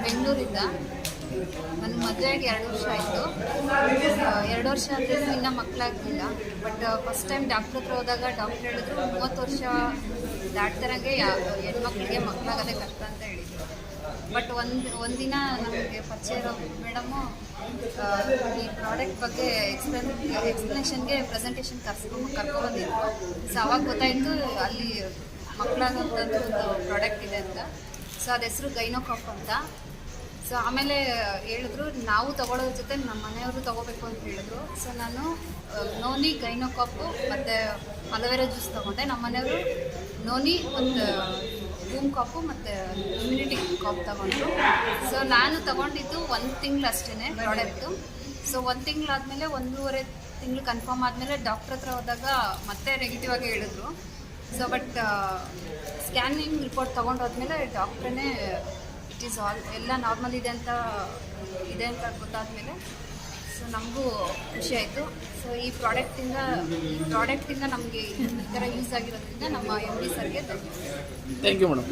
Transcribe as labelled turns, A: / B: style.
A: ಬೆಂಗಳೂರಿಂದ. ನನ್ನ ಮದುವೆಗೆ 2 ವರ್ಷ ಆಯಿತು. 2 ವರ್ಷ ಅಂದರೆ ಇನ್ನೂ ಮಕ್ಕಳಾಗಲಿಲ್ಲ. ಬಟ್ ಫಸ್ಟ್ ಟೈಮ್ ಡಾಕ್ಟ್ರ್ ಹತ್ರ ಹೋದಾಗ ಡಾಕ್ಟ್ರ್ ಹೇಳಿದ್ರು 30 ವರ್ಷ ದಾಟ್ತಿರಂಗೆ ಹೆಣ್ಮಕ್ಳಿಗೆ ಮಕ್ಕಳಾಗೋದೇ ಕಷ್ಟ ಅಂತ ಹೇಳಿದರು. ಬಟ್ ಒಂದಿನ ನಮಗೆ ಪರಿಚಯ ಇರೋ ಮೇಡಮು ಈ ಪ್ರಾಡಕ್ಟ್ ಬಗ್ಗೆ ಎಕ್ಸ್ಪ್ಲನೇಷನ್ಗೆ ಪ್ರೆಸೆಂಟೇಷನ್ ಕರ್ಕೊಬಂದಿದ್ರು. ಸೊ ಅವಾಗ ಗೊತ್ತಾಯಿತು ಅಲ್ಲಿ ಮಕ್ಕಳಾಗೋಂಥದ್ದು ಒಂದು ಪ್ರಾಡಕ್ಟ್ ಇದೆ ಅಂತ. ಸೊ ಅದು ಹೆಸರು ಗೈನೋಕಾಪ್ ಅಂತ. ಸೊ ಆಮೇಲೆ ಹೇಳಿದ್ರು ನಾವು ತೊಗೊಳೋದ್ರ ಜೊತೆ ನಮ್ಮ ಮನೆಯವರು ತೊಗೋಬೇಕು ಅಂತ ಹೇಳಿದ್ರು. ಸೊ ನಾನು ನೋನಿ ಗೈನೋಕಾಪು ಮತ್ತು ಅಲೋವೆರಾ ಜ್ಯೂಸ್ ತೊಗೊಂಡೆ. ನಮ್ಮ ಮನೆಯವರು ನೋನಿ ಒಂದು ಬೂಮ್ ಕಾಪು ಮತ್ತು ಇಮ್ಯುನಿಟಿ ಕಾಪ್ ತೊಗೊಂಡ್ರು. ಸೊ ನಾನು ತೊಗೊಂಡಿದ್ದು 1 ತಿಂಗಳು ಅಷ್ಟೇ ಪ್ರಾಡಕ್ಟು. ಸೊ 1 ತಿಂಗಳಾದಮೇಲೆ 1.5 ತಿಂಗಳು ಕನ್ಫರ್ಮ್ ಆದಮೇಲೆ ಡಾಕ್ಟ್ರ್ ಹತ್ರ ಹೋದಾಗ ಮತ್ತೆ ನೆಗೆಟಿವ್ ಆಗಿ ಹೇಳಿದ್ರು. ಸೊ ಬಟ್ ಸ್ಕ್ಯಾನಿಂಗ್ ರಿಪೋರ್ಟ್ ತೊಗೊಂಡೋದ್ಮೇಲೆ ಡಾಕ್ಟ್ರೇ ಇಟ್ ಈಸ್ ಎಲ್ಲ ನಾರ್ಮಲ್ ಇದೆ ಅಂತ ಗೊತ್ತಾದಮೇಲೆ ಸೊ ನಮಗೂ ಖುಷಿ ಆಯಿತು. ಸೊ ಈ ಪ್ರಾಡಕ್ಟಿಂದ ನಮಗೆ ಈ ಥರ ಯೂಸ್ ಆಗಿರೋದ್ರಿಂದ ನಮ್ಮ MD ಸರ್ಗೆ
B: ಥ್ಯಾಂಕ್ ಯು ಮೇಡಮ್.